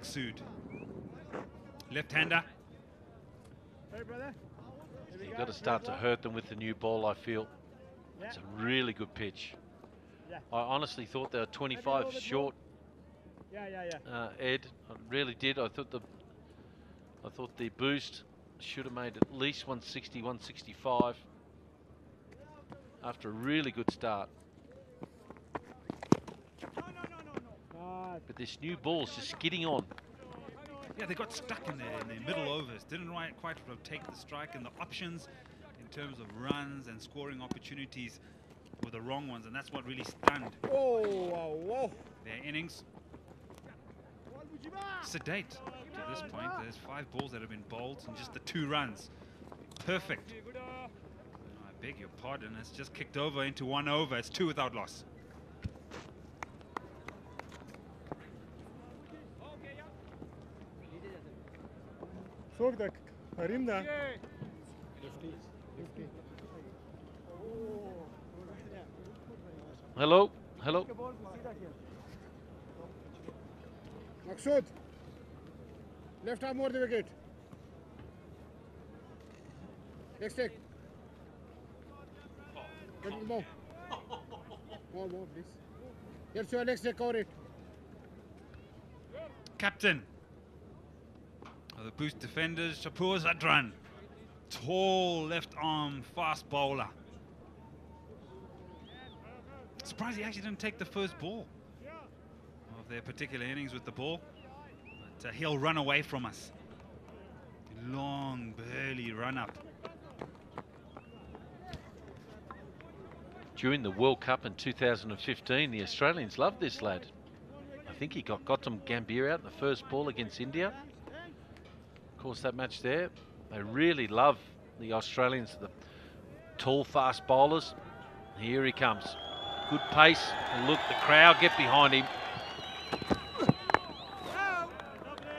Maksud. Left-hander. Hey, brother. You've got to start to hurt them with the new ball, I feel. It's a really good pitch. I honestly thought they were 25 short. Ed, I really did. I thought the boost should have made at least 160, 165 after a really good start. But this new ball's just skidding on. Yeah, they got stuck in their middle overs. Didn't quite rotate the strike, and the options in terms of runs and scoring opportunities were the wrong ones, and that's what really stunned their innings. Sedate to this point. There's 5 balls that have been bowled and just the 2 runs. Perfect. I beg your pardon. It's just kicked over into 1 over. It's 2 without loss. Hello, hello. Maksud, left arm over the wicket. Next take. More, please. Here's your next take, cover it. Captain of the Boost defenders, shpageeza run. Tall left arm fast bowler. Surprised he actually didn't take the first ball of their particular innings with the ball. But he'll run away from us. Long, burly run up. During the World Cup in 2015, the Australians loved this lad. I think he got some Gambia out in the first ball against India. Of course, that match there, they really love the Australians, the tall, fast bowlers. Here he comes. Good pace, and look, the crowd get behind him.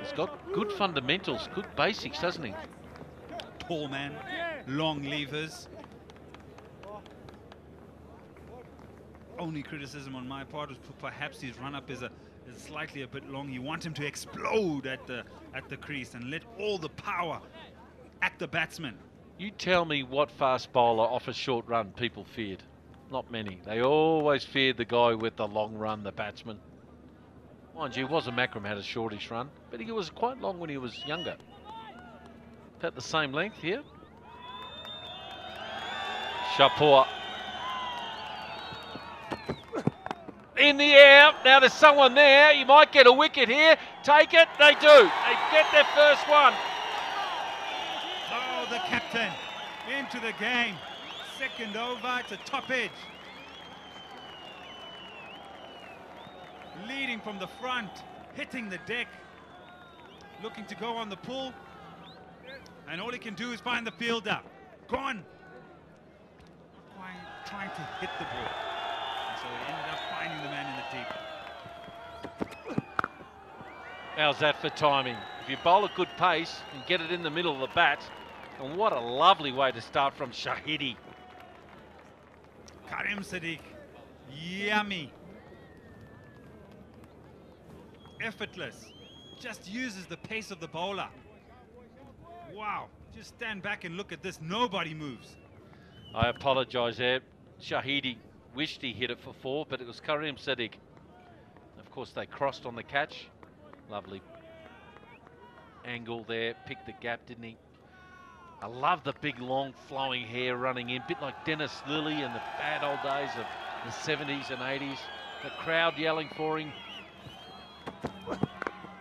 He's got good fundamentals, good basics, doesn't he? Tall man, long levers. Only criticism on my part was perhaps his run-up is slightly a bit long. You want him to explode at the crease and let all the power at the batsman. You tell me what fast bowler off a short run people feared. Not many. They always feared the guy with the long run, the batsman. Mind you, Wasim Akram had a shortish run, but he was quite long when he was younger. About the same length here. Shapur. In the air. Now there's someone there. You might get a wicket here. Take it. They do. They get their first one. Oh, the captain into the game. Second over to top edge. Leading from the front, hitting the deck, looking to go on the pull, and all he can do is find the fielder. Gone. Trying to hit the ball. And so he ended up finding the man in the deep. How's that for timing? If you bowl a good pace and get it in the middle of the bat, and what a lovely way to start from Shahidi. Karim Sadiq, yummy. Effortless, just uses the pace of the bowler. Wow, just stand back and look at this, nobody moves. I apologise there. Shahidi wished he hit it for 4, but it was Karim Sadiq. Of course, they crossed on the catch. Lovely angle there, picked the gap, didn't he? I love the big, long, flowing hair running in, bit like Dennis Lilly in the bad old days of the 70s and 80s. The crowd yelling for him.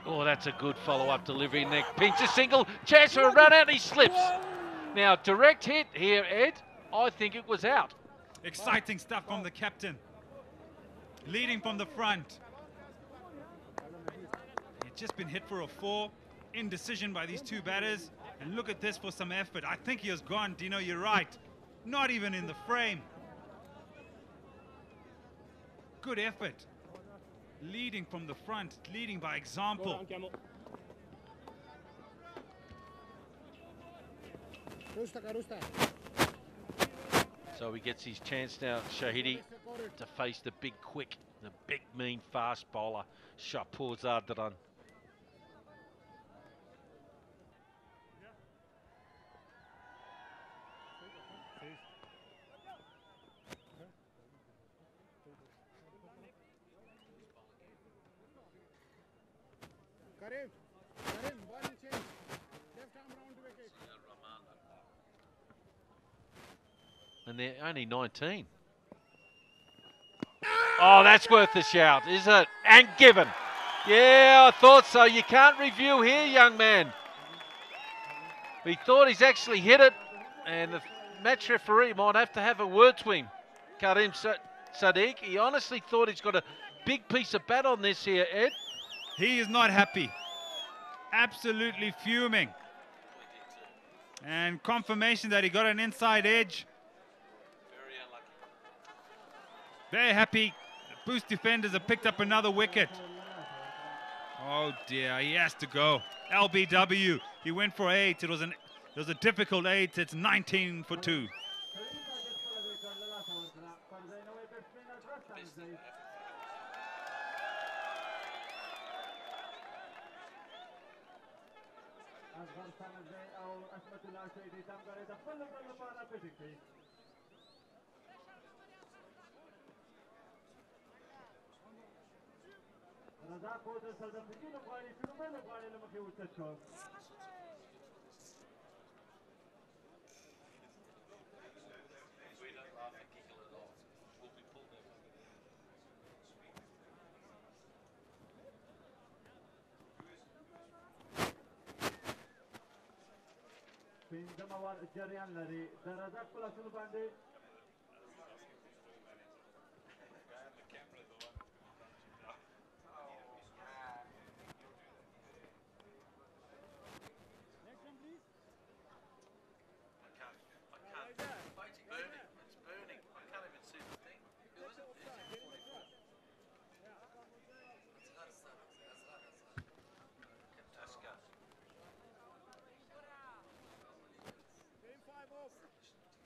Oh, that's a good follow-up delivery. Neck pinch a single, chance for a run out, and he slips. Now, direct hit here, Ed. I think it was out. Exciting stuff from the captain. Leading from the front. He'd just been hit for a 4. Indecision by these 2 batters. And look at this for some effort. I think he was gone. Dino, you're right. Not even in the frame. Good effort. Leading from the front, leading by example. So he gets his chance now, Shahidi, to face the big, quick, the big, mean, fast bowler, shpageeza. and they're only 19. Oh, that's worth a shout, is it? And given. Yeah, I thought so. You can't review here, young man. He thought he's actually hit it, and the match referee might have to have a word to him. Karim Sadiq, he honestly thought he's got a big piece of bat on this here, Ed. He is not happy. Absolutely fuming. And confirmation that he got an inside edge. Very unlucky. Very happy. The Boost defenders have picked up another wicket. Oh dear, he has to go. LBW, he went for 8. It was a difficult 8. It's 19 for 2.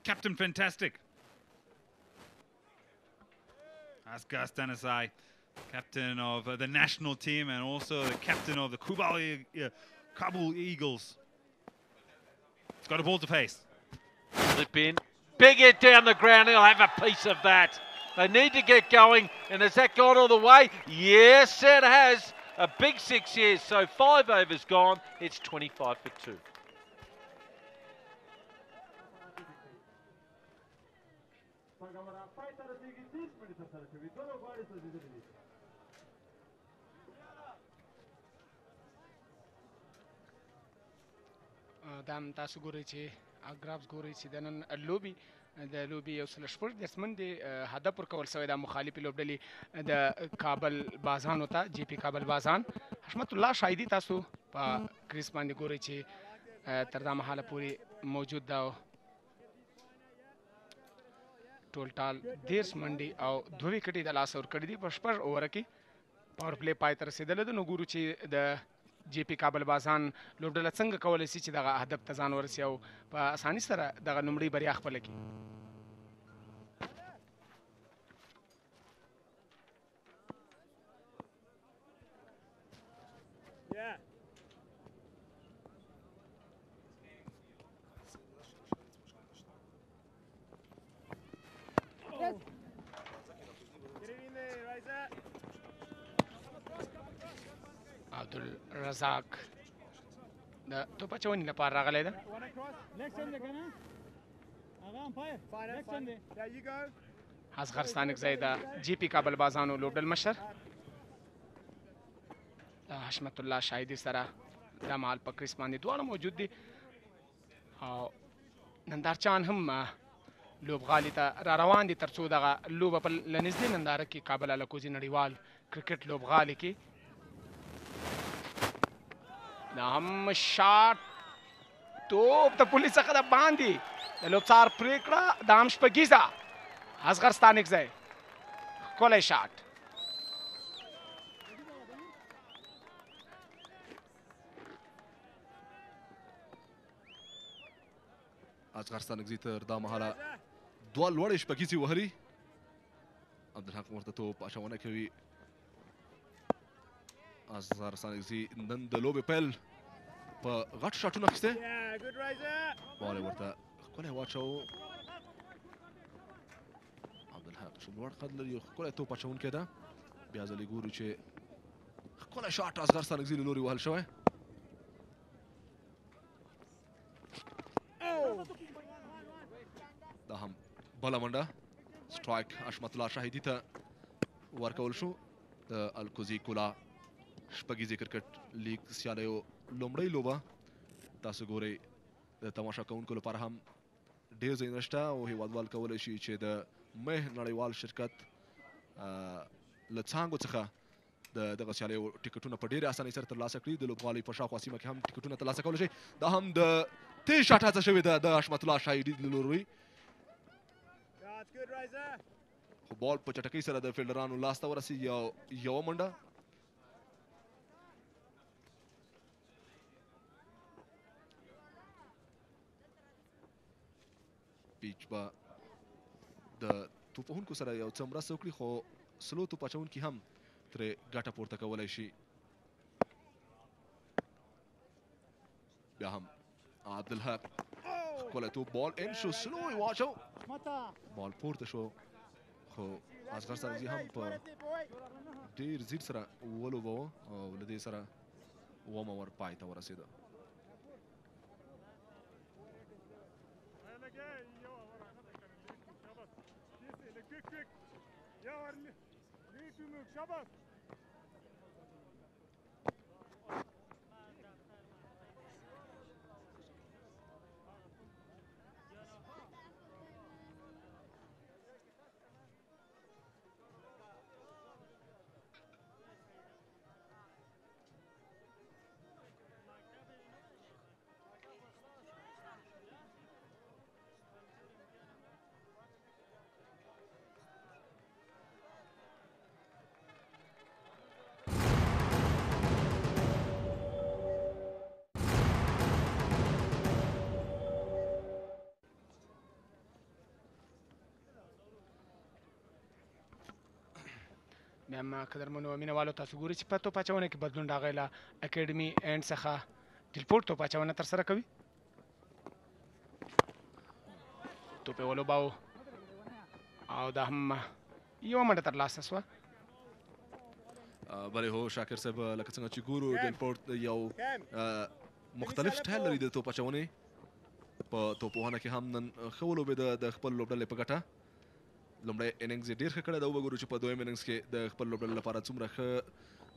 Captain Fantastic. Asghar Stanisai, captain of the national team and also the captain of the Kabul Eagles. He's got a ball to face. Slip in. Big hit down the ground. He'll have a piece of that. They need to get going. And has that gone all the way? Yes, it has. A big 6 here. So 5 overs gone. It's 25 for 2. دام تاسو ګورئ چې اګرافز ګورئ چې د نن لوبي یو سل شپږ دسمن د هدف ورکول شوی د مخالفې لوبډلې د کابل بازانو ته جی پی کابل بازان حشمت الله شاهدي تاسو په کریس باندې ګورئ چې تر دا مهاله پورې موجود دا ټول ټال 13 منډي او 2 وکټې د لاس ورکړي دي په شپږ اوور کې پاور پلی پای ته رسېدلی ده نو ګورو چې د جی پی کابل بازان لوبډله څنګه کولی شي چې دغه هدف ته ځان ورسي او په اساني سره دغه لومړۍ بریا خپله کړي عبدالرزاق د توپ اچونې لپاره راغلی ده اصغر ستانکزی د جی پی کابل بازانو لوبډل مشر د حشمت الله شاهدي سره دا مهال په کریس باندې دواړه موجود دي او نندارچیان هم لوبغالي ته را روان دي تر څو دغه لوبه په له نږدې ننداره کې کابل الکوزي نړیوال کرکټ لوبغالي کې دا هم شاټ توپ د پولیس څخه د باندې د لوبڅار پرېکړه دا هم شپږیزه اصغر ستانکزی ښکلی شاټ اصغر ستانکزي تر دا مهاله دوه لوړې شپږیزې وهلي عبدالحق ورته توپ اچونه کوي اصغر ستانکزي نن د لوبې پیل په غټ شاټونه اخیستی بال یې ورته ښکلی واچوو عبدالحق چې لوړ قد لري یو ښکلی توپ اچوونکی ده بیا ځلې ګورو چې ښکلی شاټ اصغر ستانکزي له لورې وهل شوی دا هم بله منډه سټرایک حشمت الله شاهدي ته ورکول شو د الکوزي کولا شپږیزې کرکټ لیګ سیالیو لومړۍ لوبه تاسو ګورئ د تماشا کوونکو لپاره هم ډېر ځایونه شته او هیوادوال کولی شي چې د مه نړیوال شرکت له څانګو څخه د دغه سیالیو ټکټونه په ډېرې اسانۍ سره ترلاسه کړي د لوبغالۍ په شاوخوا سیمه کې هم ټکټونه ترلاسه کولی شي دا هم د تیز شاټ هڅه شوې ده د حشمت الله شاهدي له لوري خو بال په چټکۍ سره د فیلډرانو لاسته ورسېږي او یوه منډه پیچ به د توپوهونکو سره یو څه مرسته وکړي خو سلو توپ اچوونکي هم ترې ګټه پورته کولی شي بیا هم عبدالحق ښکلی توپ بال ان شو سلو یې واچو بال پورته شو خو اصغر سرنزي هم په ډېر ځیر سره ولوبوه او له دې سره اووم اور پای ته ورسېده بیا هم قدرمنو مینهوالو تاسو ګورئ چې په توپ اچونه کې بدلون راغی له اکیډمي اینډ څخه ډیلپورټ توپ اچونه ترسره کوي توپ یې ولوباوه او دا هم یوه منډه ترلاسه شوه بلې هو شاکر صاحب لکه څنګه چې ګورو ډیلپورټ یو مختلف سټایل لري د توپ اچونې په توپوهنه کې هم نن ښه ولوبېده د خپل لوبډلې په ګټه لومړی اننګز یې ډېر ښه کړی ده وګورو چې په دویم اننګز کې د خپل لوبډلې لپاره څومره ښه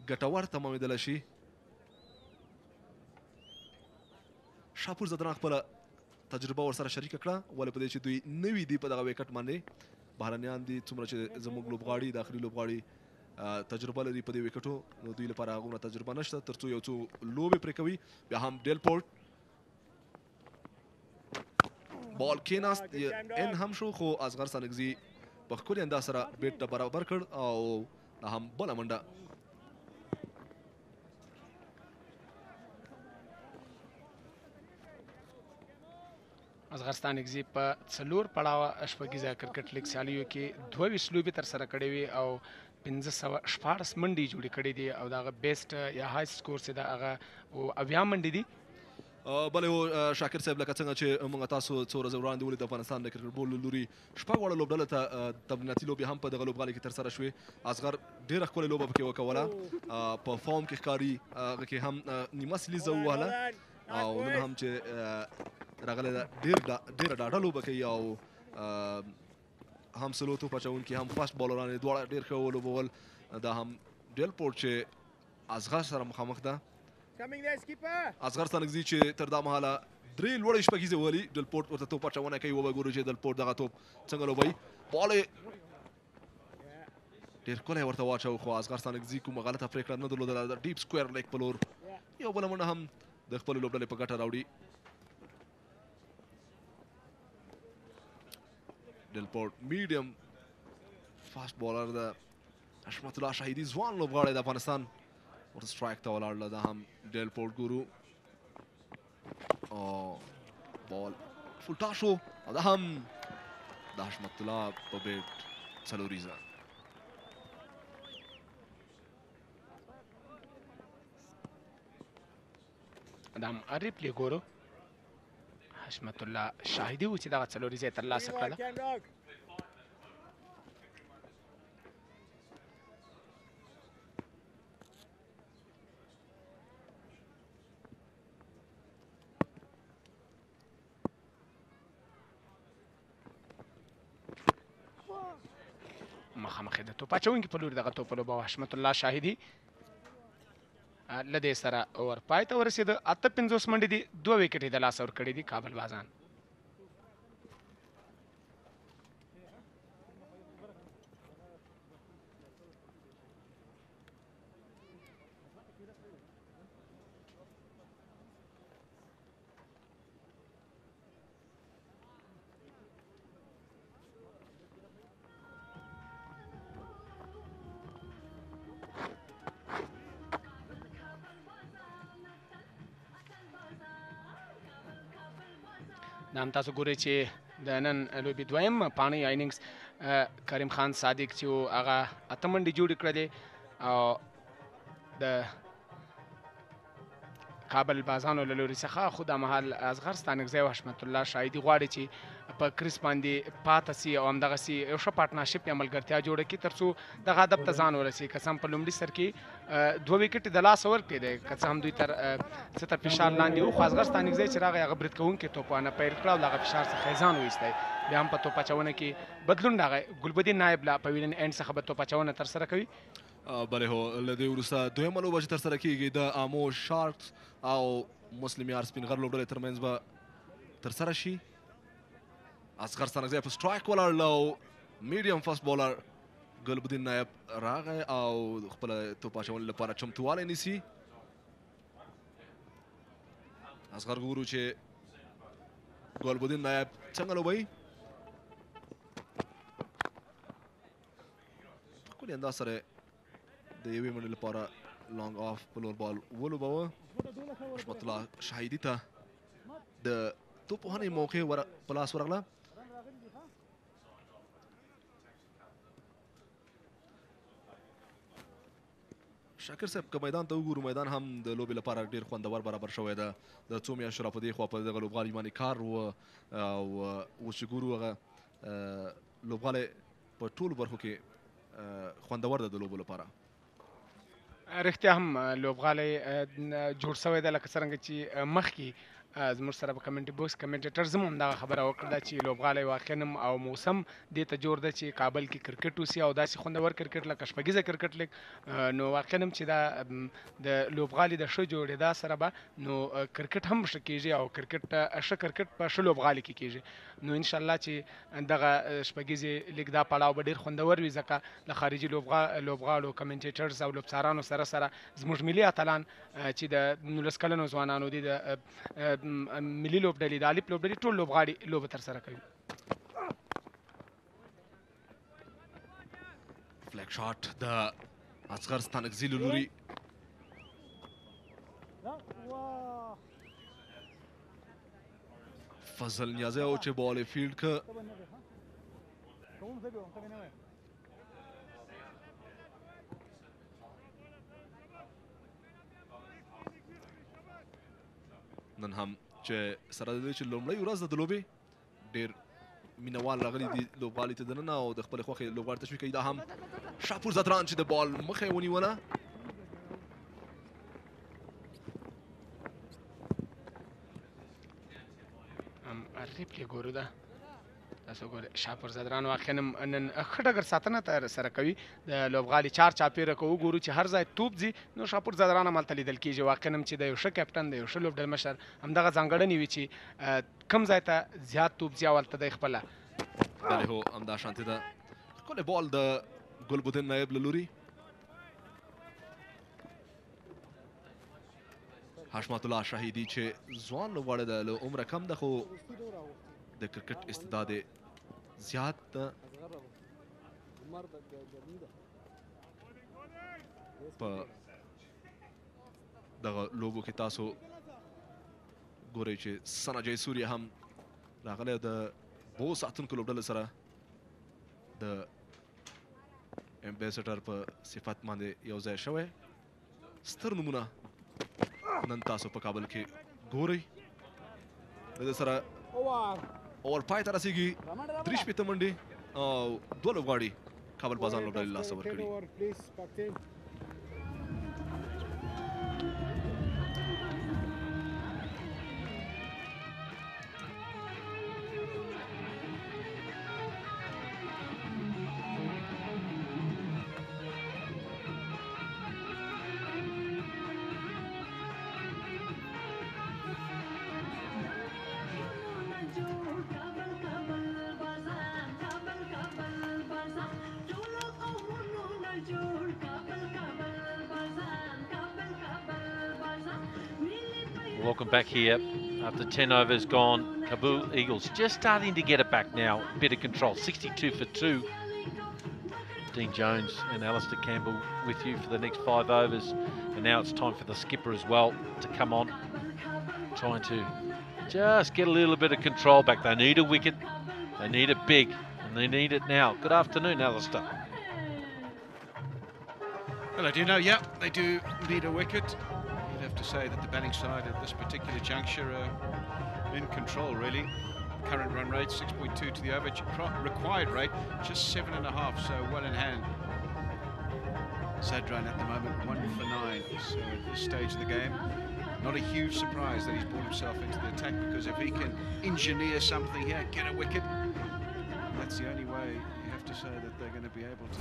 ګټور تمامېدلی شي شاپور زدران خپله تجربه ورسره شریکه کړه ولې په دې چې دوی نوي دي په دغه ویکټ باندې بهرنیان دي څومره چې زموږ لوبغاړي داخلي لوبغاړي تجربه لري په دې ویکټو نو دوی لپاره هغومره تجربه نشته تر څو یو څو لوبې پرې کوي بیا هم ډیلپورټ بال کېناست ان هم شو خو اصغر سانګزي په ښکلي انداز سره بیټ ته برابر کړ او دا هم بله منډه اصغر ستانکزي په 4 پړاوه شپږیزه کرکټ لیګ سیالیو کې 22 لوبې ترسره کړې وي او 514 منډې جوړې کړې دي او د هغه بیسټ یا های سکور چې د هغه اویا منډې دي بلې هو شاکر صاحب لکه څنګه چې موږ تاسو څو ورځې وړاندې ولید د افغانستان د کرکټ بول له لوري شپږ واړه لوبډلو ته تمریناتي لوبې هم په دغه لوبغالۍ کې ترسره شوې اصغر ډېره ښکلې لوبه پکې وکوله په فارم کې ښکاري هغه کې هم نیمه سلیزه ووهله او نن هم چې راغلی ده ډېره ډاډه لوبه کوي او هم سلو توپ اچوونکي هم فاسټ بالران یې دواړه ډېر ښه ولوبول دا هم ډیلپورټ چې اصغر سره مخامخ ده اصغر ستانکزي چې تر دا مهاله 3 لوړې شپږیزې وهلي ډیلپورټ ورته توپ اچونه کوي وګورو چې ډیلپورټ دغه توپ څنګه لوبوي بال یې ډېر ښکلی ورته واچو خو اصغر ستانکزي کومه غلطه پرېکړه نه درلودله د ډیپ سکویر لیګ په لور یو بله منډه هم د خپلې لوبډلې په ګټه راوړي ډیلپورټ میډیم فاسټ بالر ده حشمت الله شاهدي ځوان لوبغاړی د افغانستان ورته سټرایک ته ولاړله دا هم ډیلپورټ ګورو او بال فولټا شو او دا هم د حشمت الله په بیټ څلوریزه دا هم ریپلی ګورو حشمت الله شاهدي و چې دغه څلوریزه یې ترلاسه کړله مخامخ د توپ اچونکي په لوري دغه توپ په لوبه حشمت الله شاهدي له دې سره اوور پای ته ورسېده 58 منډې دي 2 وکټې د لاسه ورکړي دي کابل بازان دا هم تاسو ګورئ چې د نن لوبې دویم پاڼۍ ایننګز کریم خان صادق چې و هغه 8 منډې جوړې کړلې او د کابل بازانو له لوري څخه خو دا مهال اصغر ستانکزی او حشمت الله شاهدي غواړي چې په کریس باندې پاته سي او همدغسې یو ښه پارټنرشپ یا ملګرتیا جوړه کړي تر څو دغه هدف ته ځان ورسي که څه هم په لومړي سر کې 2 وکټې د لاسه ورکړی دی که څه هم دوی تر فشار لاندې وو خو اصغر ستانکزی چې راغی هغه برید کوونکې توپانه پیل کړه او د هغه فشار څخه یې ځان وایستی بیا هم په توپ اچونه کې بدلون راغی ګلبدین نایب لا په ویلن اینډ څخه به توپ اچونه ترسره کوي بله هو له دې وروسته دویمه لوبه چې ترسره کیږي د آمو شارکس او مسلم یار سپین غر لوبډلې ترمنځ به ترسره شي اصغر ستانکزی په سټرایک ولاړ او میډیم فاست بولر ګلبدین نایب راغی او خپل توپ اچونې لپاره چمتوالی نیسي اصغر ګورو چې ګلبدین نایب څنګه لوبوي ښکلي انداز سره د یوې منډې لپاره لانګ آف په لور بال ولوبوه حشمت الله شاهدي ته د توپ وهنې موقع په لاس ورغله شاکر صاحب که میدان ته وګورو میدان هم د لوبې لپاره ډېر خوندور برابر شوی ده د څو میاشتو را په دې خوا په دغه لوبغالي باندې کار و او اوس چې ګورو هغه لوبغالی په ټولو برخو کې خوندور ده د لوبو لپاره رښتیا هم لوبغالی جوړ شوی دی لکه څرنګه چې مخکې زموږ سره په کمنټي بوکس کمنټیټر زموږ هم دغه خبره وکړه چې لوبغالی واقعا او موسم دې ته جوړ ده چې کابل کې کرکټ وسي او داسې خوندور کرکټ لکه شپږیزه کرکټ لیګ نو واقعا هم چې دا د لوبغالي د ښه جوړېدا سره به نو کرکټ هم ښه کېږي او کرکټ ښه کرکټ په ښه لوبغالي کې کېږي نو انشاءالله چې دغه شپږیزې لیګ دا پړاو به ډېر خوندور وي ځکه له خارجي لوبغاړو کمنټیټرز او لوبڅارانو سره زموږ ملي اتلان چې د 19 کلنو ځوانانو دي د ملي لوبډلې د الف لوبډلې ټول لوبغاړي لوبه ترسره کوي فلیک شاټ د اصغر ستانکزي له لوري فضل نیازی او چې بال یې فیلډ که نن هم چې سره د دې چې لومړۍ ورځ ده د لوبې ډېر مینوال راغلي دي لوبغالي ته دننه او د خپلې خوښې لوبغاړي تشویق کوي دا هم شاپور زدران چې د بال مخه یې ونیوله ریپلې ګورو ده تاسو ګورئ شاپور زدران واقعا نن ښه ډګر ساتنه ترسره کوي د لوبغالي چار چاپېره که وګورو چې هر ځای توپ ځي نو شاپور زدران همالته لیدل کېږي واقعا هم چې د یو ښه کیپټن د یو ښه لوبډل مشر همدغه ځانګړنې وي چې کوم ځای ته زیات توپ ځي هلته دی خپله بلې هو همدا شانتې ده ښکلی بال د ګلبدین نایب له لوري حشمت الله شاهدي چې ځوان لوبغاړی ده له عمره کم ده خو د کرکټ استعداد زیات ده په دغه لوبو کې تاسو ګورئ چې سنا جیسوریا هم راغلی د بو ساتونکو لوبډلې سره د امبیسډر په صفت باندې یو ځای شوی ستر نمونه نن تاسو په کابل کې ګورئ د دې سره اور پای ته رسیږي 3 منډې او 2 لوبغاړي کابل بازان لوبډلې لاسه ورکړي Welcome back here after 10 overs gone. Kabul Eagles just starting to get it back now. A bit of control. 62 for 2. Dean Jones and Alistair Campbell with you for the next 5 overs. And now it's time for the skipper as well to come on. Trying to just get a little bit of control back. They need a wicket. They need it big. And they need it now. Good afternoon, Alistair. Well, I do know, yeah, they do need a wicket. You'd have to say that the batting side at this particular juncture are in control, really. Current run rate, 6.2 to the over. Required rate, just 7.5, so well in hand. Sadran at the moment, 1 for 9. So at this stage of the game, not a huge surprise that he's brought himself into the attack, because if he can engineer something here, get a wicket, that's the only way you have to say that they're going to be able to.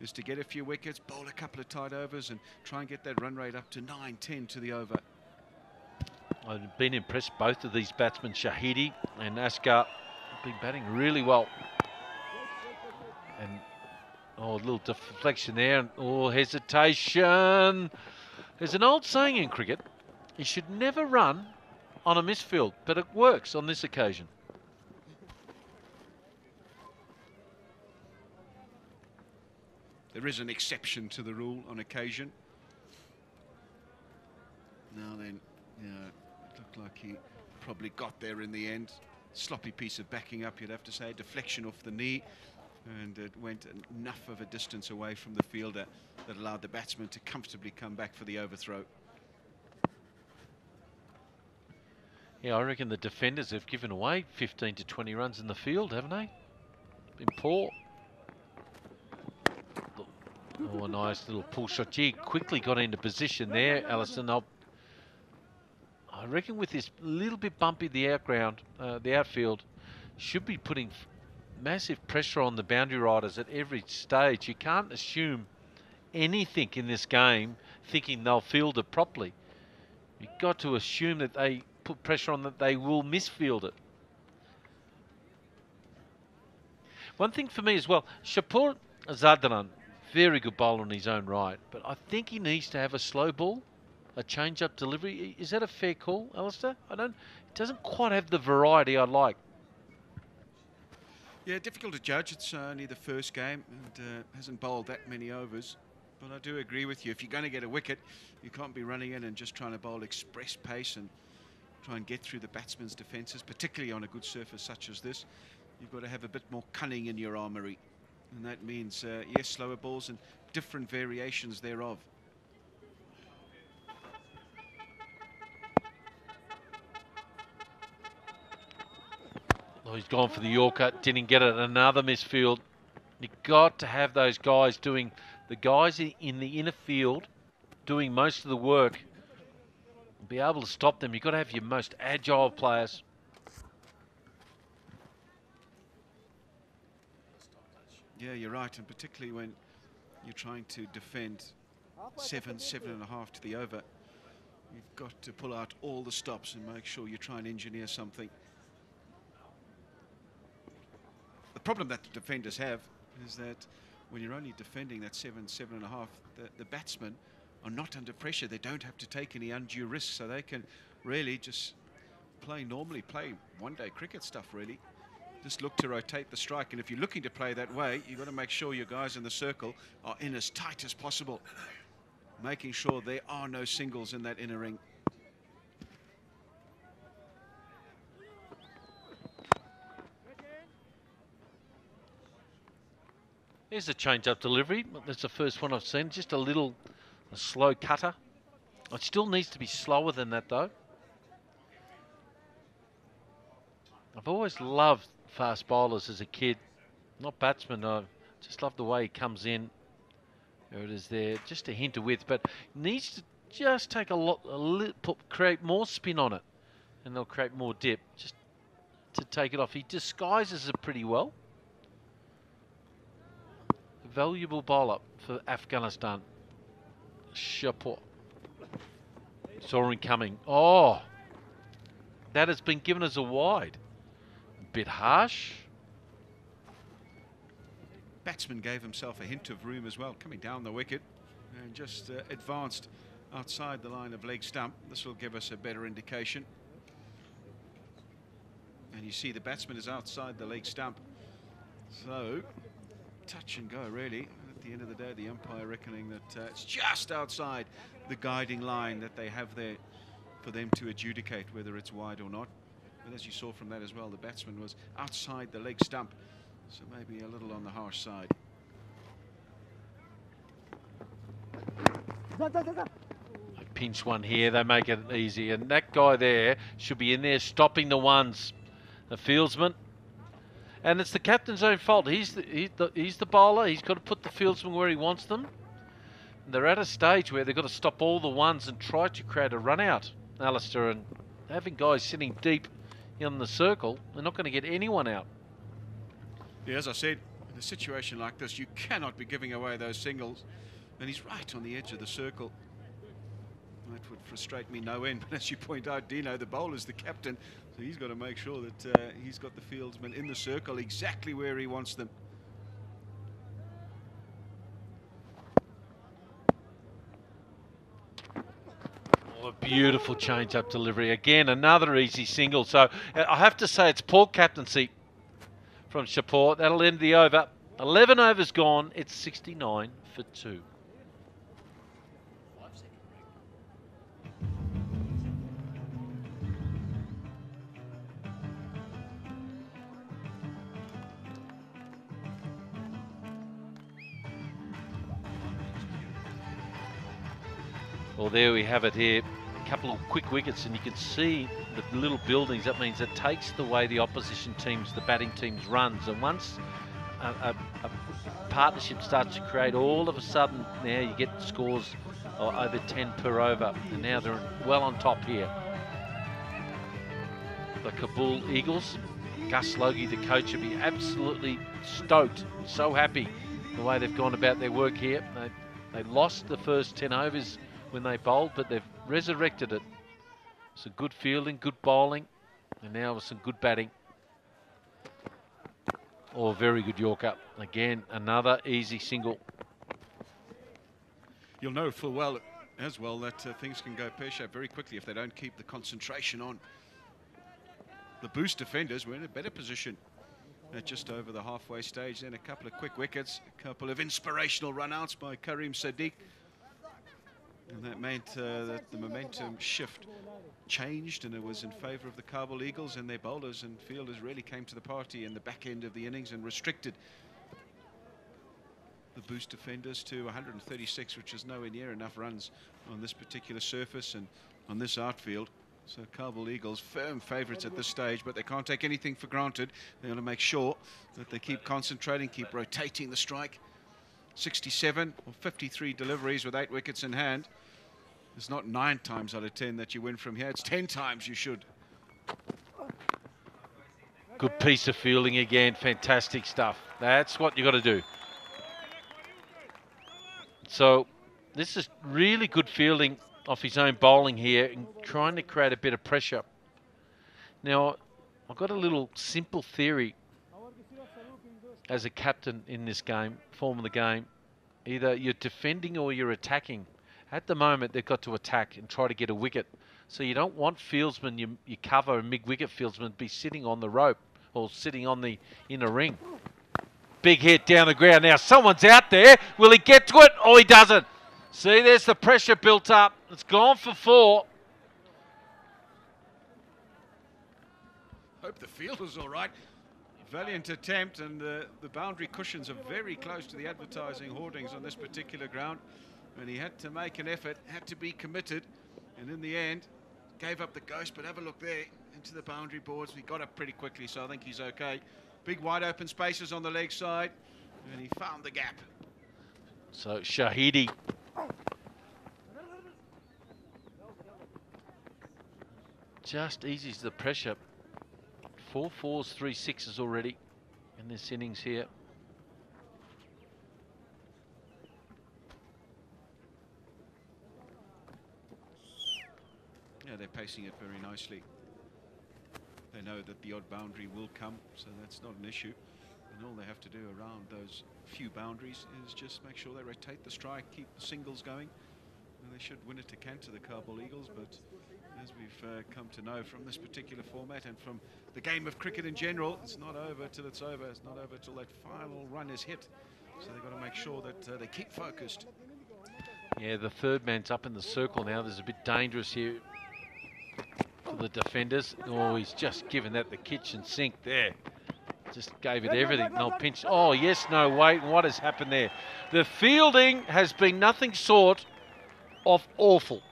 Is to get a few wickets, bowl a couple of tight overs and try and get that run rate up to 9, 10 to the over. I've been impressed, both of these batsmen, Shahidi and Asghar, have been batting really well. And oh, a little deflection there, and oh, hesitation. There's an old saying in cricket, you should never run on a misfield, but it works on this occasion. There is an exception to the rule on occasion. Now then, yeah, it looked like he probably got there in the end. Sloppy piece of backing up, you'd have to say. Deflection off the knee, and it went enough of a distance away from the fielder that allowed the batsman to comfortably come back for the overthrow. Yeah, I reckon the defenders have given away 15 to 20 runs in the field, haven't they? Been poor. Oh, a nice little pull shot. Gee, quickly got into position there, Allison. I reckon with this little bit bumpy the outfield, should be putting massive pressure on the boundary riders at every stage. You can't assume anything in this game thinking they'll field it properly. You've got to assume that they put pressure on that they will misfield it. One thing for me as well, Shapur Zadran, very good bowler on his own right, but I think he needs to have a slow ball, a change-up delivery. Is that a fair call, Alistair? It doesn't quite have the variety I like. Yeah, difficult to judge. It's only the first game and hasn't bowled that many overs. But I do agree with you. If you're going to get a wicket, you can't be running in and just trying to bowl express pace and try and get through the batsman's defences, particularly on a good surface such as this. You've got to have a bit more cunning in your armoury. And that means, yes, slower balls and different variations thereof. Oh, he's gone for the Yorker, didn't get it. Another misfield. You've got to have those guys doing, the guys in the inner field doing most of the work. Be able to stop them. You've got to have your most agile players. Yeah, you're right, and particularly when you're trying to defend 7.5 to the over, you've got to pull out all the stops and make sure you try and engineer something. The problem that the defenders have is that when you're only defending that 7.5, the batsmen are not under pressure. They don't have to take any undue risks, so they can really just play normally, play one-day cricket stuff, really. Just look to rotate the strike, and if you're looking to play that way, you've got to make sure your guys in the circle are in as tight as possible, making sure there are no singles in that inner ring. Here's a change-up delivery. That's the first one I've seen. Just a slow cutter. It still needs to be slower than that, though. I've always loved fast bowlers as a kid. Not batsmen, I just love the way he comes in. There it is there, just a hint of width, but needs to just take create more spin on it, and they'll create more dip, just to take it off. He disguises it pretty well. A valuable bowler for Afghanistan. Shapur. Saw him coming. Oh, that has been given as a wide. Bit harsh. batsman gave himself a hint of room as well, coming down the wicket and just advanced outside the line of leg stump. This will give us a better indication. And you see the batsman is outside the leg stump. So, touch and go really. At the end of the day, the umpire reckoning that it's just outside the guiding line that they have there for them to adjudicate whether it's wide or not. But as you saw from that as well, the batsman was outside the leg stump, so maybe a little on the harsh side. They pinch one here, they make it easy, and that guy there should be in there stopping the ones, the fieldsman. And it's the captain's own fault. He's the bowler. He's got to put the fieldsman where he wants them. And they're at a stage where they've got to stop all the ones and try to create a run out, Alistair. And having guys sitting deep in the circle, they're not going to get anyone out. Yeah, as I said, in a situation like this, you cannot be giving away those singles. And he's right on the edge of the circle. That would frustrate me no end. But as you point out, Dino, the bowler's the captain, so he's got to make sure that he's got the fieldsmen in the circle exactly where he wants them. Oh, a beautiful change-up delivery. Again, another easy single. So I have to say it's poor captaincy from Shapur. That'll end the over. 11 overs gone. It's 69 for 2. Well, there we have it here. A couple of quick wickets, and you can see the little buildings. That means it takes the way the opposition teams, the batting teams, runs. And once a partnership starts to create, all of a sudden now you get scores over 10 per over. And now they're well on top here. The Kabul Eagles, Gus Logie, the coach, will be absolutely stoked, so happy the way they've gone about their work here. They lost the first 10 overs when they bowled, but they've resurrected it. Some good fielding, good bowling, and now with some good batting. Oh, very good Yorker. Again, another easy single. You'll know full well as well that things can go pear-shaped very quickly if they don't keep the concentration on. The boost defenders were in a better position at just over the halfway stage. Then a couple of quick wickets, a couple of inspirational run-outs by Karim Sadiq. And that meant that the momentum shift changed, and it was in favour of the Kabul Eagles, and their bowlers and fielders really came to the party in the back end of the innings and restricted the boost defenders to 136, which is nowhere near enough runs on this particular surface and on this outfield. So Kabul Eagles firm favourites at this stage, but they can't take anything for granted. They want to make sure that they keep concentrating, keep rotating the strike. 67 or 53 deliveries with 8 wickets in hand. It's not 9 times out of 10 that you win from here. It's 10 times you should. Good piece of fielding again. Fantastic stuff. That's what you got to do. So this is really good fielding off his own bowling here and trying to create a bit of pressure. Now, I've got a little simple theory as a captain in this game, form of the game. Either you're defending or you're attacking. At the moment, they've got to attack and try to get a wicket. So you don't want fieldsmen, you cover a mid-wicket fieldsman, be sitting on the rope or sitting on the inner ring. Big hit down the ground. Now someone's out there. Will he get to it? Oh, he doesn't. See, there's the pressure built up. It's gone for 4. Hope the fielder's all right. Valiant attempt, and the boundary cushions are very close to the advertising hoardings on this particular ground. And he had to make an effort, had to be committed, and in the end, gave up the ghost. But have a look there into the boundary boards. He got up pretty quickly, so I think he's okay. Big wide open spaces on the leg side, and he found the gap. So Shahidi. Just eases the pressure. 4 4s, 3 6s already in this innings here. Yeah, they're pacing it very nicely. They know that the odd boundary will come, so that's not an issue. And all they have to do around those few boundaries is just make sure they rotate the strike, keep the singles going. And they should win it to canter, the Kabul Eagles, but as we've come to know from this particular format and from the game of cricket in general, it's not over till it's over. It's not over till that final run is hit. So they've got to make sure that they keep focused. Yeah, the third man's up in the circle now. There's a bit dangerous here for the defenders. Oh, he's just given that the kitchen sink there. Just gave it everything. No pinch. Oh, yes, no, wait. What has happened there? The fielding has been nothing short of awful.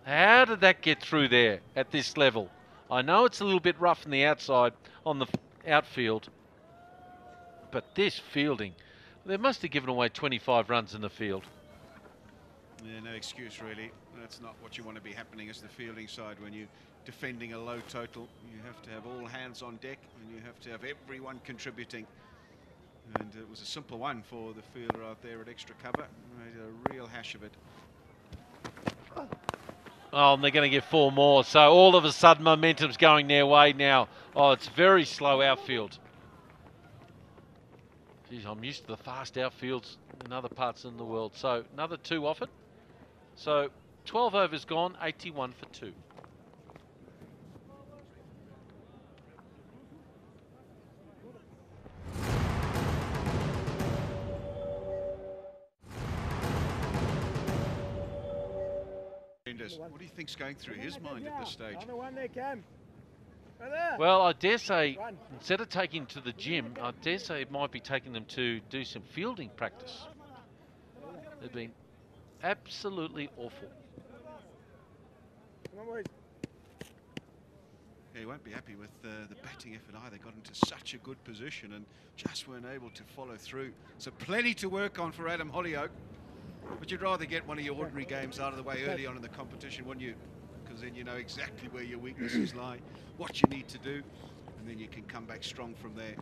How did that get through there at this level? I know it's a little bit rough on the outside, on the outfield, but this fielding, they must have given away 25 runs in the field. Yeah, no excuse really. That's not what you want to be happening as the fielding side when you're defending a low total. You have to have all hands on deck and you have to have everyone contributing. And it was a simple one for the fielder out there at extra cover. Made a real hash of it. Oh, and they're going to get 4 more. So all of a sudden momentum's going their way now. Oh, it's very slow outfield. Geez, I'm used to the fast outfields in other parts in the world. So another 2 off it. So 12 overs gone, 81 for 2. What do you think's going through his mind at this stage? Well, I dare say, instead of taking them to the gym, I dare say it might be taking them to do some fielding practice. They've been absolutely awful. Yeah, he won't be happy with the batting effort either. Got into such a good position and just weren't able to follow through. So plenty to work on for Adam Hollyoak. But you'd rather get one of your ordinary games out of the way early on in the competition, wouldn't you? Because then you know exactly where your weaknesses lie, what you need to do, and then you can come back strong from there.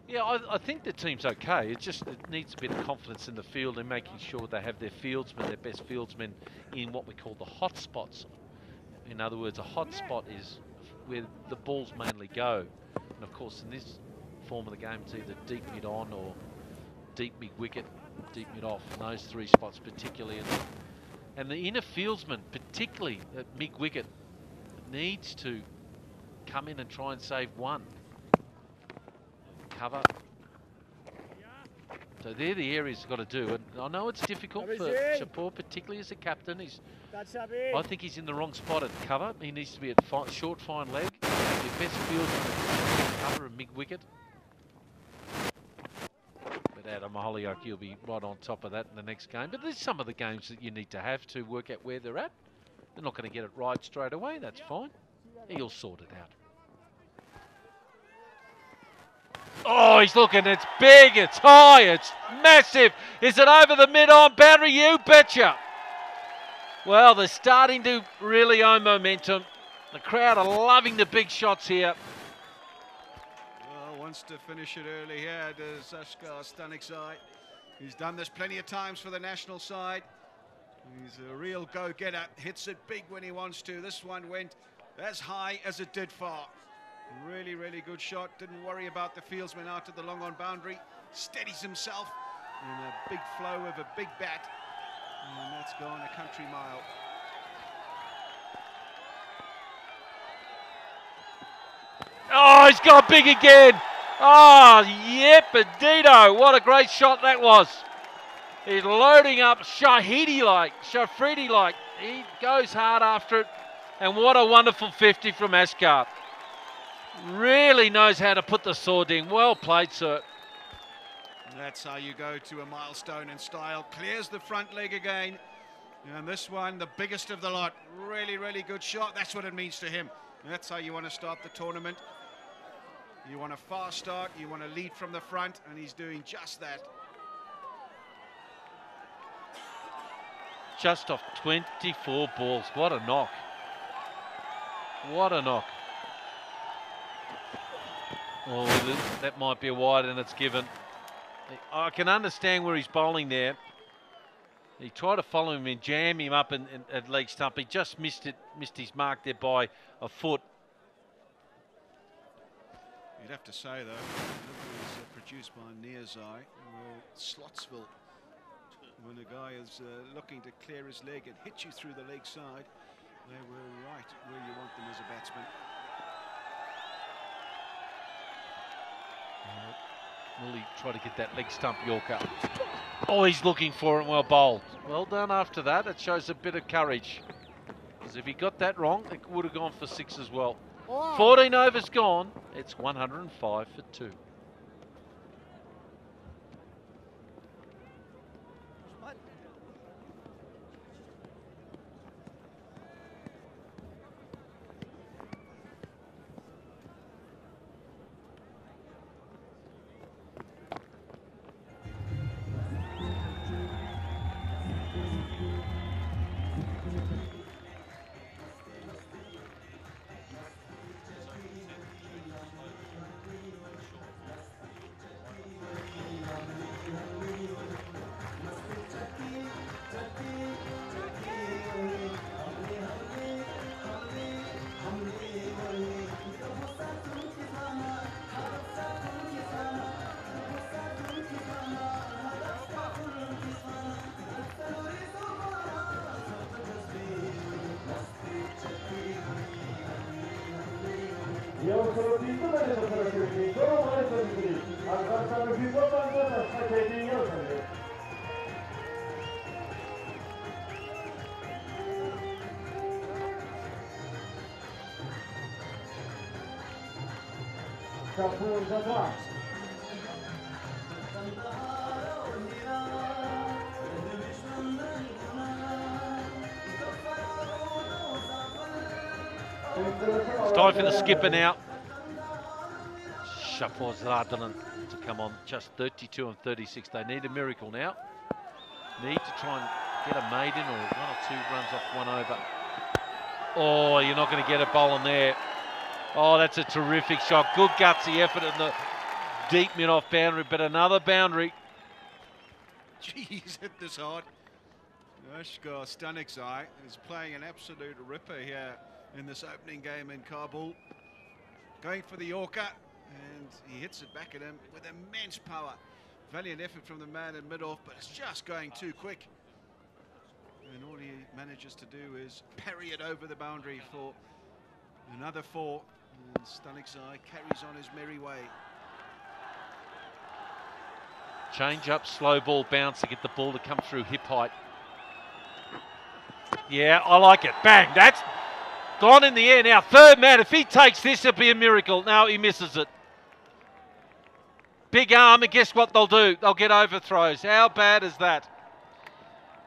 Yeah, I think the team's okay. It needs a bit of confidence in the field and making sure they have their fieldsmen, their best fieldsmen, in what we call the hot spots. In other words, a hot spot is where the balls mainly go. And of course, in this form of the game, it's either deep mid on or deep mid wicket, deep mid off, and those 3 spots particularly. And the inner fieldsman, particularly at mid wicket, needs to come in and try and save 1. Cover. So they're the areas you've got to do. And I know it's difficult for Shapur, particularly as a captain. I think he's in the wrong spot at cover. He needs to be at short, fine leg. Your best fieldsman cover and mid wicket. But Adam Hollyoak, you'll be right on top of that in the next game. But there's some of the games that you need to have to work out where they're at. They're not going to get it right straight away. That's fine. He'll sort it out. Oh, he's looking. It's big. It's high. It's massive. Is it over the mid-on boundary? You betcha. Well, they're starting to really own momentum. The crowd are loving the big shots here. Wants to finish it early here, does Ashkar Staniksai. He's done this plenty of times for the national side. He's a real go-getter, hits it big when he wants to. This one went as high as it did far. Really, really good shot. Didn't worry about the fieldsman out to the long on boundary. Steadies himself in a big flow of a big bat. And that's gone a country mile. Oh, he's gone big again. Oh, yep-a-dito. What a great shot that was. He's loading up Shafridi-like. He goes hard after it. And what a wonderful 50 from Ashkar. Really knows how to put the sword in. Well played, sir. That's how you go to a milestone in style. Clears the front leg again. And this one, the biggest of the lot. Really, really good shot. That's what it means to him. That's how you want to start the tournament. You want a fast start, you want to lead from the front, and he's doing just that. Just off 24 balls. What a knock. What a knock. Oh, that might be a wide and it's given. I can understand where he's bowling there. He tried to follow him and jam him up at leg stump. He just missed his mark there by a foot. You'd have to say, though, delivery is produced by Nearzai. Well, Slotsville, when a guy is looking to clear his leg and hit you through the leg side, they were right where you want them as a batsman. Will he try to get that leg stump Yorker? Oh, he's looking for it, well bowled. Well done after that. It shows a bit of courage. Because if he got that wrong, it would have gone for 6 as well. 14 overs gone. It's 105 for 2. It's time for the skipper now. Shpageeza to come on, just 32 and 36. They need a miracle now. Need to try and get a maiden or 1 or 2 runs off 1 over. Oh, you're not going to get a bowling there. Oh, that's a terrific shot. Good gutsy effort in the deep mid-off boundary, but another boundary. Jeez, hit this hard. Shpageeza is playing an absolute ripper here in this opening game in Kabul. Going for the Yorker, and he hits it back at him with immense power. Valiant effort from the man in mid-off, but it's just going too quick. And all he manages to do is parry it over the boundary for another 4. And Shpageeza carries on his merry way. Change up, slow ball bounce to get the ball to come through hip height. Yeah, I like it. Bang, that's gone in the air. Now, third man, if he takes this, it'll be a miracle. No, he misses it. Big arm, and guess what they'll do? They'll get overthrows. How bad is that?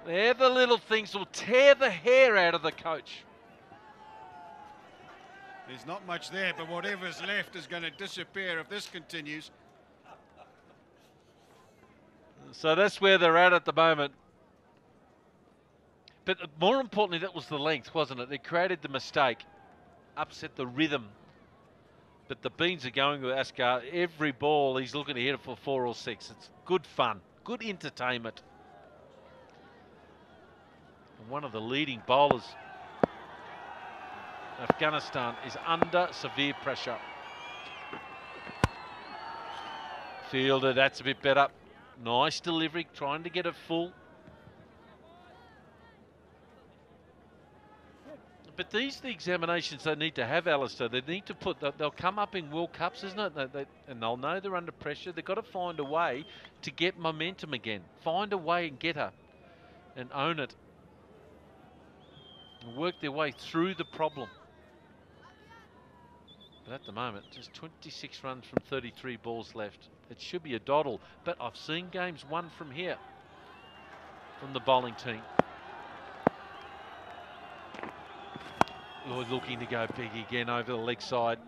They're the little things that will tear the hair out of the coach. There's not much there, but whatever's left is going to disappear if this continues. So that's where they're at the moment. But more importantly, that was the length, wasn't it? It created the mistake, upset the rhythm. But the beans are going with Askar. Every ball, he's looking to hit it for 4 or 6. It's good fun, good entertainment. And one of the leading bowlers, Afghanistan, is under severe pressure. Fielder, that's a bit better. Nice delivery, trying to get it full. But these are the examinations they need to have, Alistair. They need to put, they'll come up in World Cups, isn't it? And they'll know they're under pressure. They've got to find a way to get momentum again. Find a way and get her and own it. And work their way through the problem. But at the moment, just 26 runs from 33 balls left. It should be a doddle. But I've seen games won from here, from the bowling team. Lloyd looking to go big again over the leg side.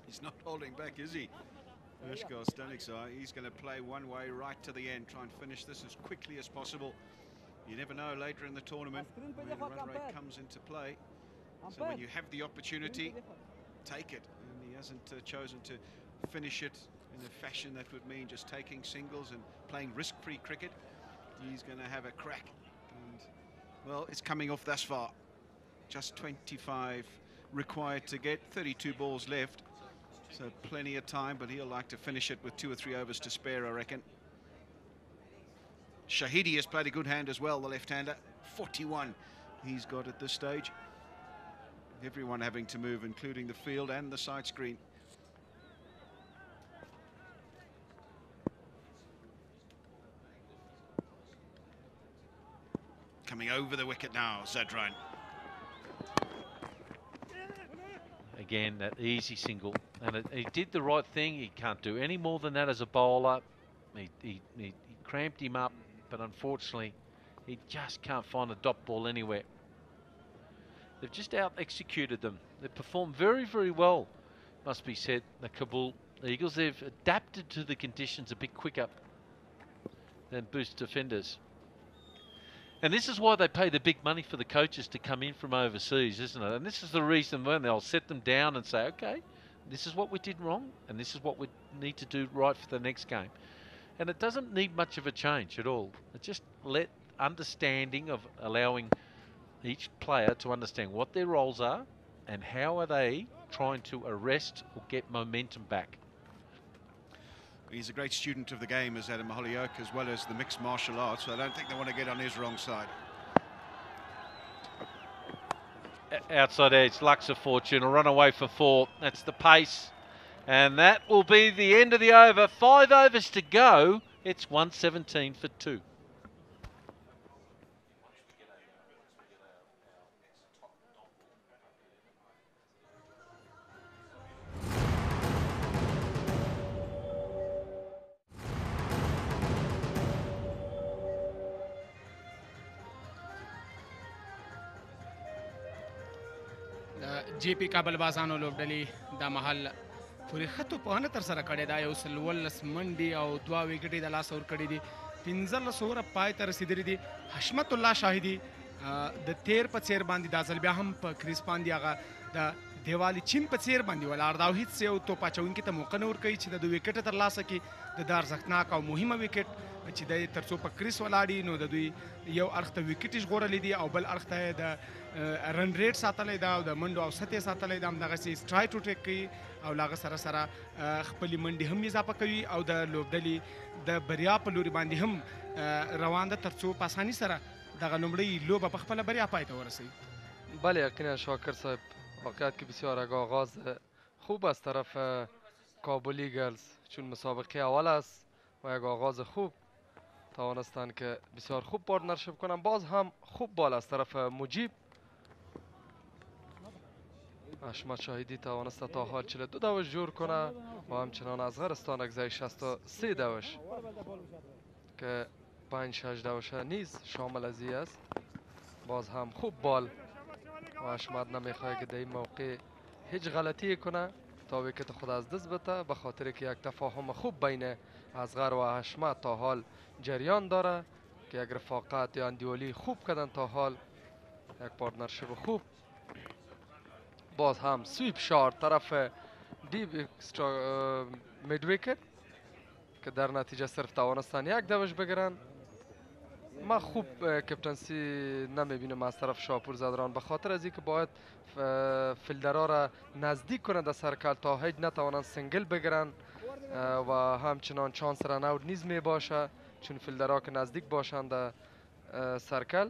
He's not holding back, is he? Shpageeza, he's going to play one way right to the end, try and finish this as quickly as possible. You never know later in the tournament when run rate comes into play. So when you have the opportunity, take it. And he hasn't chosen to finish it in a fashion that would mean just taking singles and playing risk-free cricket. He's going to have a crack. And well, it's coming off thus far. Just 25 required to get. 32 balls left, so plenty of time, but he'll like to finish it with 2 or 3 overs to spare, I reckon. Shahidi has played a good hand as well, the left-hander. 41 he's got at this stage. Everyone having to move, including the field and the side screen. Coming over the wicket now, Zadran. Again, that easy single. And he did the right thing. He can't do any more than that as a bowler. He cramped him up, but unfortunately, he just can't find a dot ball anywhere. They've just out-executed them. They've performed very, very well, must be said, the Kabul Eagles. They've adapted to the conditions a bit quicker than Boost defenders. And this is why they pay the big money for the coaches to come in from overseas, isn't it? And this is the reason when they'll set them down and say, okay, this is what we did wrong, and this is what we need to do right for the next game. And it doesn't need much of a change at all. It just understanding of allowing each player to understand what their roles are and how are they trying to arrest or get momentum back. He's a great student of the game as Adam Holyoke, as well as the mixed martial arts, so I don't think they want to get on his wrong side. Outside edge, Lux of Fortune will run away for 4. That's the pace. And that will be the end of the over. 5 overs to go. It's 117 for 2. JP کابل بازانو لوبډلې دا محل پورې خطو په تر سره کړی دا یو سل 19 منډي او 2 وکټې د لاس ور کړی دي 15 اوور پای ته رسیدلي دي حشمت الله شاهدي د تیر په څیر باندې دا ځل بیا هم په کریس باندې هغه د دیوالي چین په څیر باندې ولاړ دا هیڅ یو توپ اچونکي ته موقع نه ورکوي چې د 2 وکټ تر لاسه کې د ارزښتناک او مهمه وکټ چې د ترڅو په کریس ولاړي نو د دوی یو اړخ ته وکټ ژغورلې دي او بل اړخ ته د رن ریټ ساتلې دا او د منډو او سطح ساتلې دا همدغسې سټرایټ وټیک کوي او له هغه سره سره خپلې منډې هم اضافه کوي او د لوبډلې د بریا په لوري باندې هم روان ده ترڅو په اساني سره دغه لومړۍ لوبه په خپله بریا پای ته ورسوي. بله یقینا شاکر صاحب واقعیت که بسیار آغاز خوب از طرف کابل ایگلز چون مسابقه اول است و یک آغاز خوب توانستند که بسیار خوب پارتنرشپ کنند. باز هم خوب بال از طرف مجیب حشمت شاهدی توانسته تا حال 42 دوش جور کنه و همچنان از غرستان گذشت 63 دوش که 5-6 دوش نیز شامل از این است. باز هم خوب بال و حشمت نمیخواه که در این موقع هیچ غلطی کنه تا ویکت خود از دست بده به خاطر که یک تفاهم خوب بین اصغر و حشمت تا حال جریان داره که یک رفاقت یا اندیولی خوب کردن تا حال یک پارتنرشپ خوب. باز هم سویپ شارت طرف دیپ مید ویکت که در نتیجه صرف توانستن 1 دوش بگیرن. ما خوب کپتنسی نمیبینم از طرف شاپور زدران به خاطر از اینکه باید فیلدرها را نزدیک کنند در سرکل تا هیچ نتوانند سنگل بگیرن و همچنان چانس رن اوت نیز می باشه چون فیلدرها که نزدیک باشند در سرکل.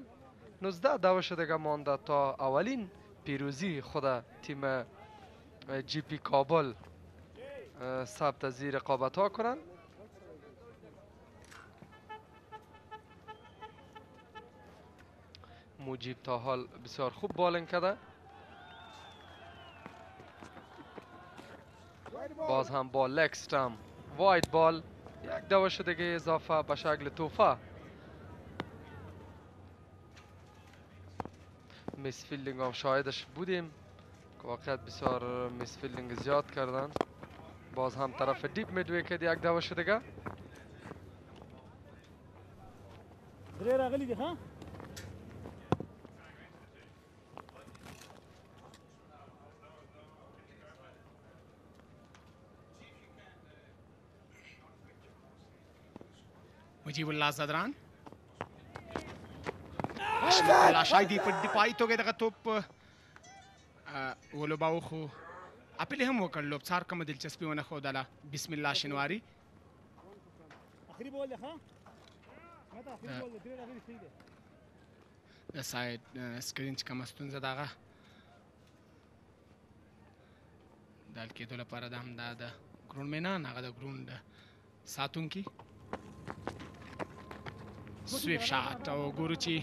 19 دوش دیگه مانده تا اولین پیروزی خود تیم جی پی کابل ثبت از این رقابت ها کنند. مجیب تا حال بسیار خوب بالینگ کرده. باز هم با لگ استم واید بال 1 دوش دیگه اضافه به شکل توفه. میس فیلدینگ هم شاهدش بودیم که واقعیت بسیار میس فیلدینگ زیاد کردن. باز هم طرف دیپ مید ویکت 1 دوش دیگه. مجیب الله زدران حشمت الله شاهدي په دفاعي توګه دغه توپ ولوباو خو اپیل هم وکړ لوبڅار کومه دلچسپي ونه ښودله بسم الله شینواري د ساید سکرین چې کومه ستونزه ده هغه د حل کېدو لپاره د همدا د ګروند مینان هغه د ګروند ساتونکي سویپ شاټ او ګورو چې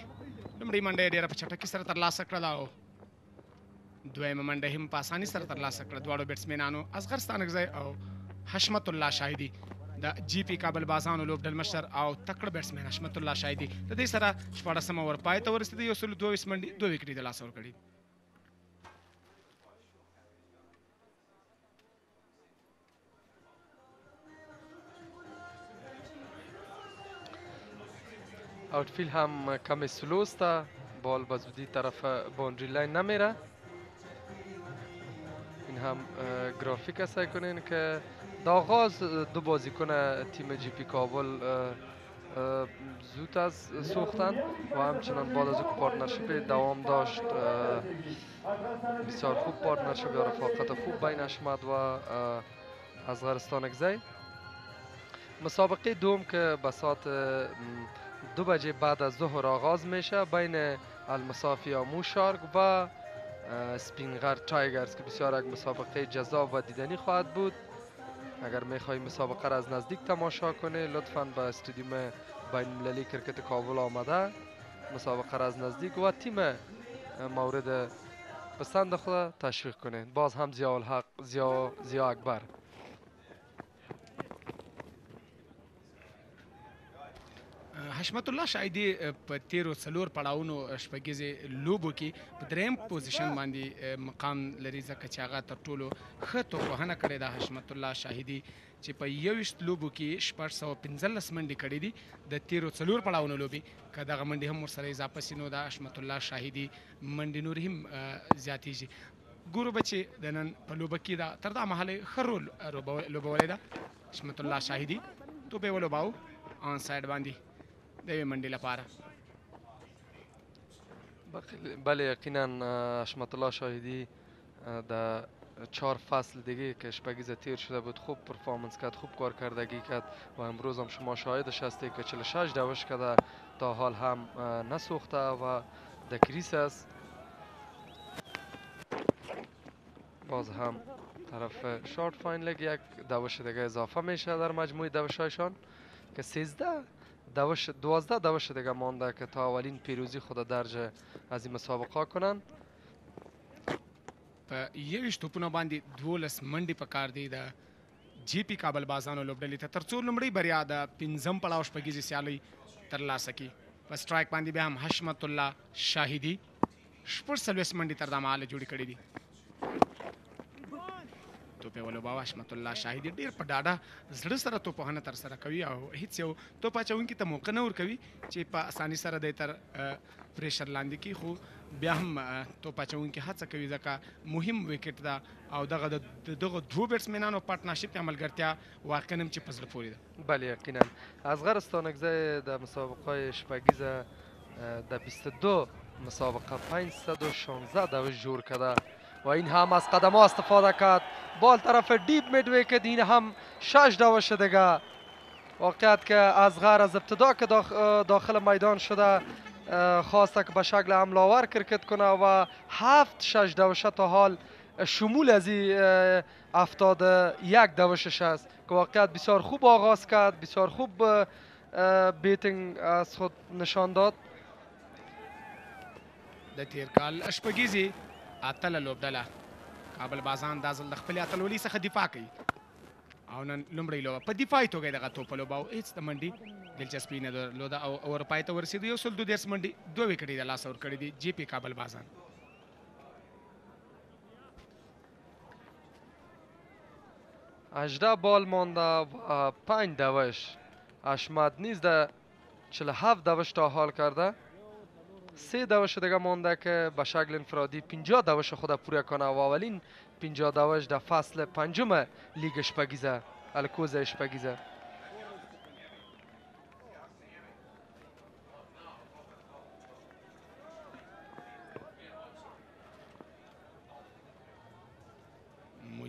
لومړۍ منډه یې ډېره په چټکۍ سره ترلاسه کړله او دویمه منډه هم په اسانۍ سره ترلاسه کړه دواړو بیټسمینانو اصغر ستانکزی او حشمت الله شاهدي د جی پی کابل بازانو لوبډل مشر او تکړه بیټسمین حشمت الله شاهدي د دې سره 14مه اوور پای ته ورسېده 122 منډې 2 وکټې د لاسه ورکړي آوتفیل هم کمی سلوسته بال به زودی طرف باوندری لاین نمیره این هم گرافیک است کنین که در آغاز دو بازیکن تیم جی پی کابل زود از سوختن و همچنان بعد از او پارتنرشیپ دوام داشت بسیار خوب پارتنرشیپ و رفاقت خوب بین اشمد و اصغر ستانکزی مسابقه دوم که به ساعت 2 بجه بعد از ظهر آغاز میشه بین المصافی آمو شارک و سپینغر تایگرز که بسیار یک مسابقه جذاب و دیدنی خواهد بود اگر میخوای مسابقه را از نزدیک تماشا کنی لطفاً به استادیوم بین المللی کرکت کابل آمده مسابقه را از نزدیک و تیم مورد پسند خود تشویق کنید باز هم زیا اکبر حشمت الله شاهدي په تیرو څلور پړاوونو شپږیزې لوبو کې په دریم پوزیشن باندې مقام لري ځکه چې هغه تر ټولو ښه توپوهنه کړې ده حشمت الله شاهدي چې په 21 لوبو کې 615 منډې کړې دي د تیرو څلور پړاوونو لوبې که دغه منډې هم ورسره اضافه سي نو د حشمت الله شاهدي منډې نورې هم زیاتېږي ګورو به چې د نن په لوبه کې دا تر دا مهاله ښه رول لوبولی ده حشمت الله شاهدي توپ یې ولوباو آن ساید باندې د یوې منډې لپاره بله یقینا حشمت الله شاهدی در 4 فصل دیگه که شپگیز تیر شده بود خوب پرفارمنس کرد خوب کارکردگی کرد و امروز هم شما شاهدش هستید که 46 دوش کرده تا حال هم نسوخته و در کریس است باز هم طرف شارت فاین لگ یک دوش دیگه اضافه میشه در مجموع دوشایشان که 12 دوش دیگه مانده که تا اولین پیروزی خود درج از این مسابقه کنن په 21 توپونو باندې 12 منډې په کار دی د جی پی کابل بازانو لوبډلې ته تر څو لومړی بریا د 5م پړاو شپږیزې سیالۍ ترلاسه کړي په سټرایک باندې بیا هم حشمت الله شاهدي 40 منډې تر دا مهاله جوړې کړې دي توپ یې ولوباوه حشمت الله شاهدي ډېر په ډاډه زړه سره توپوهنه ترسره کوي او هیڅ یو توپ اچوونکي ته موقع نه ورکوي چې په اسانۍ سره دی تر پریشر لاندې کړي خو بیا هم توپ اچوونکي هڅه کوي ځکه مهم وکټ ده او دغه دوو بیټسمینانو پارټنرشپ یا ملګرتیا واقعا هم چې په زړه پورې ده بله یقینا اصغر استانکزی در مسابقه شپگیزه در 22 مسابقه 516 دوش جور کرده و این هم از قدم ها استفاده کرد بال طرف دیپ میدوی که این هم 6 دوش دیگه واقعیت که اصغر از ابتدا که داخل میدان شده خواسته که به شکل حملاور کرکت کنه و 7-6 دوشه تا حال شمول از این 71 دوشش است که واقعیت بسیار خوب آغاز کرد بسیار خوب بیتینگ از خود نشان داد د تیر کال شپږیزې اتله لوبډله کابل بازان دا ځل د خپلې اتلولۍ څخه دفاع کوي او نن لومړۍ لوبه په دفاعي توګه یې دغه توپ ولوباو هېڅ د منډې دلچسپي نه درلوده او اوور پای ته ورسېدو 132 منډې 2 وکټې د لاسه ورکړې دي جی پی کابل بازان اجده بال مانده و 5 دوش اشمد نیز در 47 دوش تا حال کرده 3 دوش دیگه مانده که به شکل انفرادی 50 دوش خود پوره کنه و اولین 50 دوش در فصل 5 لیگ شپگیزه الکوز شپگیزه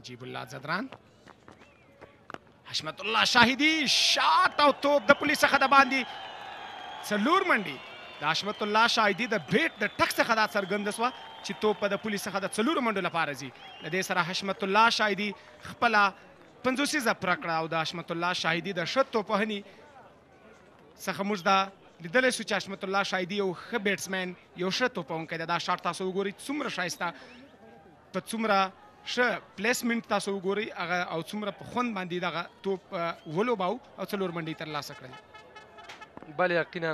نجیب الله ځدران حشمت الله شاهدي شاټ او توپ د پولیس څخه د باندې څلور منډې د حشمت الله شاهدي د بیټ د ټک څخه دا څرګنده شوه چې توپ به د پولیس څخه د څلورو منډو لپاره ځي له دې سره حشمت الله شاهدي خپله پنځوسیزه پوره کړه او د حشمت الله شاهدي د ښه توپوهنې څخه موږ دا لیدلی سو چې حشمت الله شاهدي یو ښه بیټسمین یو ښه توپونکی دی دا شاټ تاسو وګورئ څومره ښایسته په څومره ښه پلیسمنټ تاسو وګورئ هغه او څومره په خوند باندې دغه توپ ولوباو او څلور منډې ترلاسه کړل. بله یقینا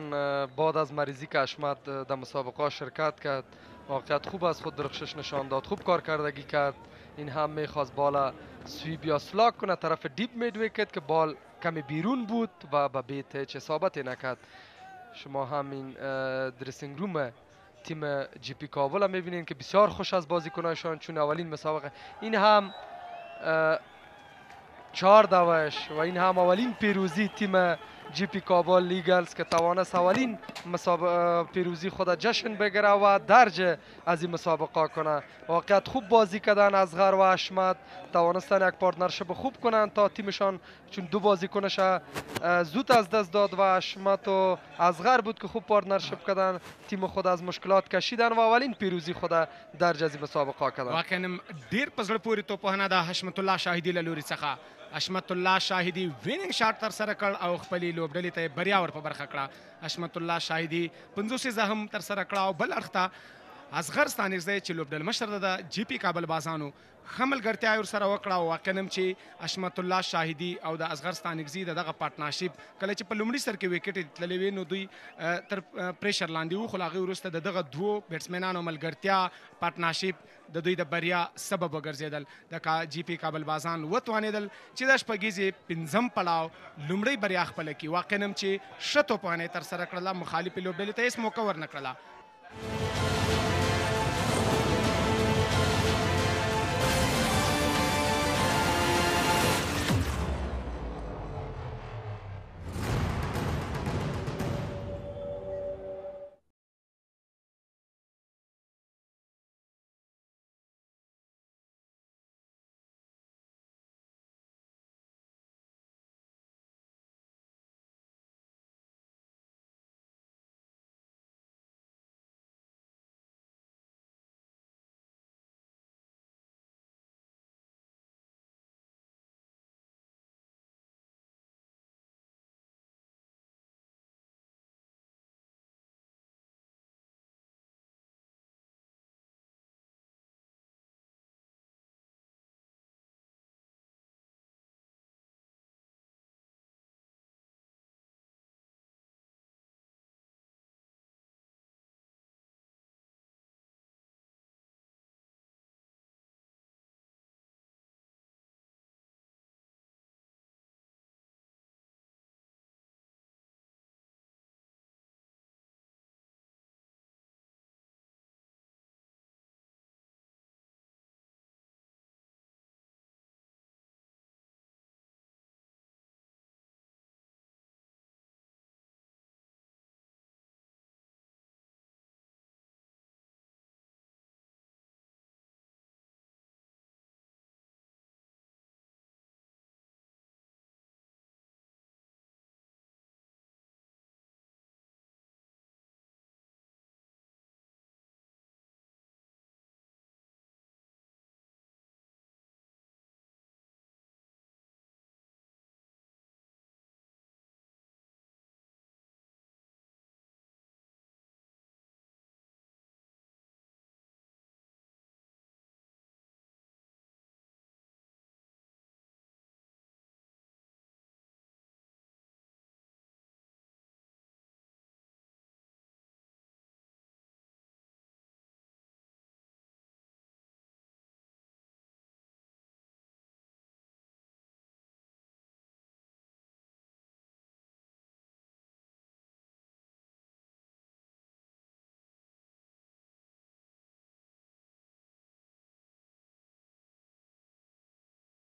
بعد از مریضی که اشمت در مسابقه شرکت کرد واقعیت خوب از خود درخشش نشان داد خوب کارکردگی کرد این هم میخواست بالا سویپ یا سلاک کنه طرف دیپ مید ویکت که بال کمی بیرون بود و به بیت هیچ اصابتی نکرد. شما همین درسینگ روم تیم جی پی کابل هم میبینین که بسیار خوش از بازیکنایشان چون اولین مسابقه این هم 4 دوش و این هم اولین پیروزی تیم جی پی کابل لیگلز که توانست اولین پیروزی خود جشن بگیره و درج از این مسابقه کنه. واقعیت خوب بازی کردن اصغر و اشمت توانستن یک پارتنرشپ خوب کنن تا تیمشان چون دو بازیکنش زود از دست داد و اشمت و اصغر بود که خوب پارتنرشپ کردن تیم خود از مشکلات کشیدن و اولین پیروزی خود درج از این مسابقه کردن. واقعا ډیر په زړه پورې توپوهنه د حشمت الله شاهدي له لوري څخه حشمت الله شاهدي وینینګ شاټ ترسره کړ او خپلې لوبډلې ته یې بریا ور په برخه کړه. حشمت الله شاهدي 50 هم ترسره کړه او بل اړخ ته اصغر ستانکزی چې لوبډل مشر د جی پی کابل بازانو ښه ملګرتیا یې ورسره وکړه او واقعا هم چې حشمت الله شاهدي او د اصغر ستانکزي د دغه پارټنرشپ کله چې په لومړي سر کې ویکټې تللې وې نو دوی تر پریشر لاندې وو خو له هغې وروسته د دغه دوو بیټسمینانو ملګرتیا پارټنرشپ د دوی د بریا سبب وګرځېدل. د جی پی کابل بازان وتوانېدل چې د شپږیزې پنځم پړاو لومړۍ بریا خپله کړي. واقعا هم چې ښه توپوهنه یې ترسره کړله مخالفې لوبډلې ته هېڅ موقع ورنه کړله.